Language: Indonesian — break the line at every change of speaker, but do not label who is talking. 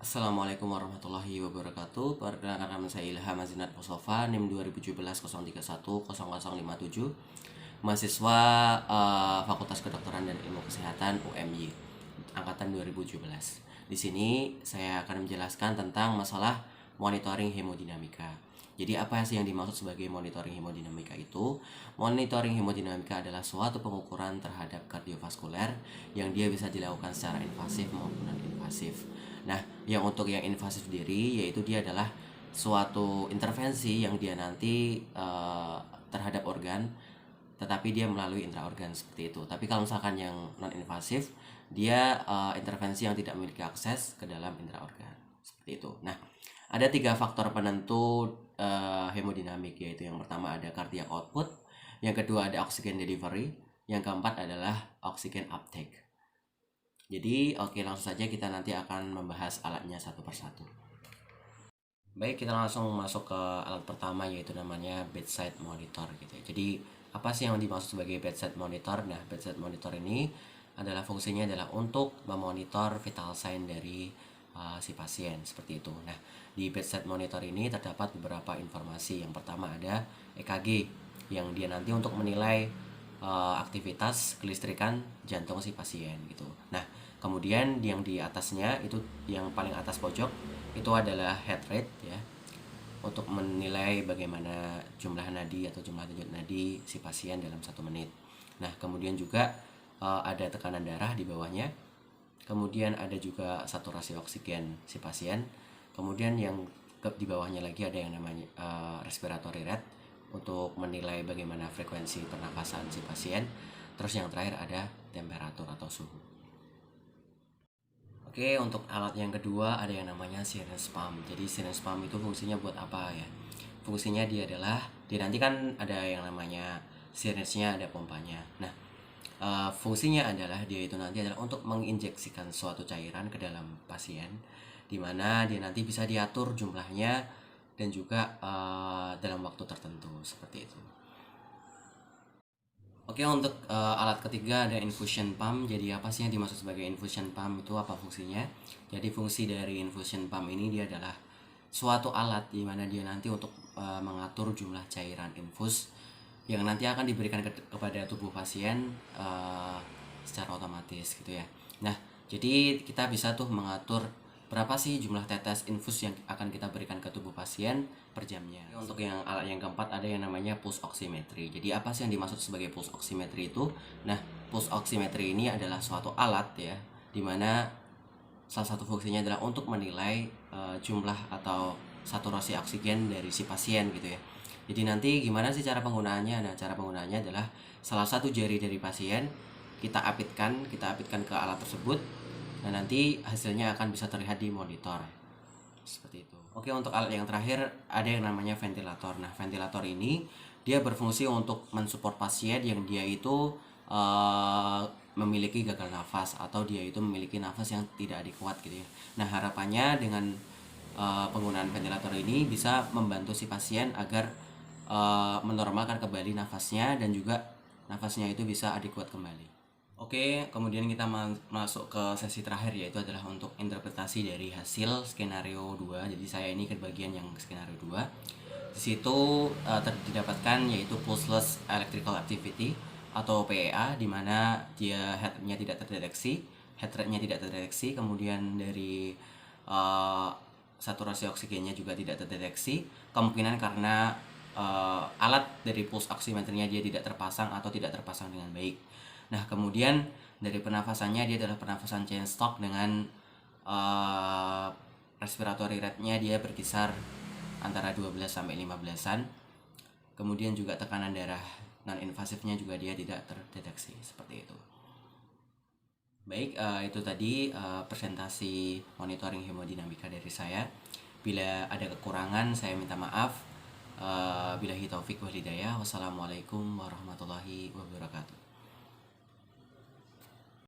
Assalamualaikum warahmatullahi wabarakatuh. Perkenalkan nama saya Ilham Azinat Mustafa, NIM 2017 031 0057, mahasiswa Fakultas Kedokteran dan Ilmu Kesehatan UMY angkatan 2017. Di sini saya akan menjelaskan tentang masalah monitoring hemodinamika. Jadi apa sih yang dimaksud sebagai monitoring hemodinamika itu? Monitoring hemodinamika adalah suatu pengukuran terhadap kardiovaskuler yang dia bisa dilakukan secara invasif maupun non-invasif. Nah, yang untuk yang invasif sendiri yaitu dia adalah suatu intervensi yang dia nanti terhadap organ, tetapi dia melalui intraorgan seperti itu. Tapi kalau misalkan yang non-invasif, dia intervensi yang tidak memiliki akses ke dalam intraorgan seperti itu. Nah, ada 3 faktor penentu hemodinamik, yaitu yang pertama ada cardiac output, yang kedua ada oxygen delivery, yang keempat adalah oxygen uptake. Jadi langsung saja kita nanti akan membahas alatnya satu persatu. Baik, kita langsung masuk ke alat pertama, yaitu namanya bedside monitor gitu ya. Jadi apa sih yang dimaksud sebagai bedside monitor? Nah, bedside monitor ini adalah fungsinya adalah untuk memonitor vital sign dari si pasien seperti itu. Nah, di bedside monitor ini terdapat beberapa informasi. Yang pertama ada EKG yang dia nanti untuk menilai aktivitas kelistrikan jantung si pasien gitu. Nah, kemudian yang di atasnya itu, yang paling atas pojok itu adalah heart rate ya, untuk menilai bagaimana jumlah nadi atau jumlah denyut nadi si pasien dalam 1 menit. Nah, kemudian juga ada tekanan darah di bawahnya. Kemudian ada juga saturasi oksigen si pasien. Kemudian yang di bawahnya lagi ada yang namanya respiratory rate untuk menilai bagaimana frekuensi pernapasan si pasien. Terus yang terakhir ada temperatur atau suhu. Oke, untuk alat yang kedua ada yang namanya sinus pump. Jadi sinus pump itu fungsinya buat apa ya? Fungsinya dia nanti kan ada yang namanya sinusnya, ada pompanya. Nah, fungsinya adalah dia itu nanti adalah untuk menginjeksikan suatu cairan ke dalam pasien, di mana dia nanti bisa diatur jumlahnya dan juga dalam waktu tertentu seperti itu. Oke, untuk alat ketiga ada infusion pump. Jadi apa sih yang dimaksud sebagai infusion pump itu, apa fungsinya? Jadi fungsi dari infusion pump ini dia adalah suatu alat di mana dia nanti untuk mengatur jumlah cairan infus yang nanti akan diberikan kepada tubuh pasien secara otomatis gitu ya. Nah, jadi kita bisa tuh mengatur berapa sih jumlah tetes infus yang akan kita berikan ke tubuh pasien per jamnya. Untuk yang alat yang keempat ada yang namanya pulse oximetry. Jadi apa sih yang dimaksud sebagai pulse oximetry itu? Nah, pulse oximetry ini adalah suatu alat ya, dimana salah satu fungsinya adalah untuk menilai jumlah atau saturasi oksigen dari si pasien gitu ya. Jadi nanti gimana sih cara penggunaannya? Nah, cara penggunaannya adalah salah satu jari dari pasien kita apitkan ke alat tersebut. Nah, nanti hasilnya akan bisa terlihat di monitor. Seperti itu. Oke, untuk alat yang terakhir ada yang namanya ventilator. Nah, ventilator ini dia berfungsi untuk mensupport pasien yang dia itu memiliki gagal nafas atau dia itu memiliki nafas yang tidak adekuat gitu ya. Nah, harapannya dengan penggunaan ventilator ini bisa membantu si pasien agar menormalkan kembali nafasnya dan juga nafasnya itu bisa adekuat kembali. Oke, kemudian kita masuk ke sesi terakhir, yaitu adalah untuk interpretasi dari hasil skenario 2. Jadi saya ini ke bagian yang skenario 2. Di situ didapatkan yaitu pulseless electrical activity atau PEA, di mana dia heart rate-nya tidak terdeteksi, kemudian dari saturasi oksigennya juga tidak terdeteksi. Kemungkinan karena alat dari pulse oximeternya dia tidak terpasang atau tidak terpasang dengan baik. Nah, kemudian dari pernafasannya dia adalah pernafasan chain stop dengan respiratory rate-nya dia berkisar antara 12 sampai 15-an. Kemudian juga tekanan darah non-invasifnya juga dia tidak terdeteksi seperti itu. Baik, itu tadi presentasi monitoring hemodinamika dari saya. Bila ada kekurangan saya minta maaf. Billahi taufik wal hidayah. Wassalamualaikum warahmatullahi wabarakatuh.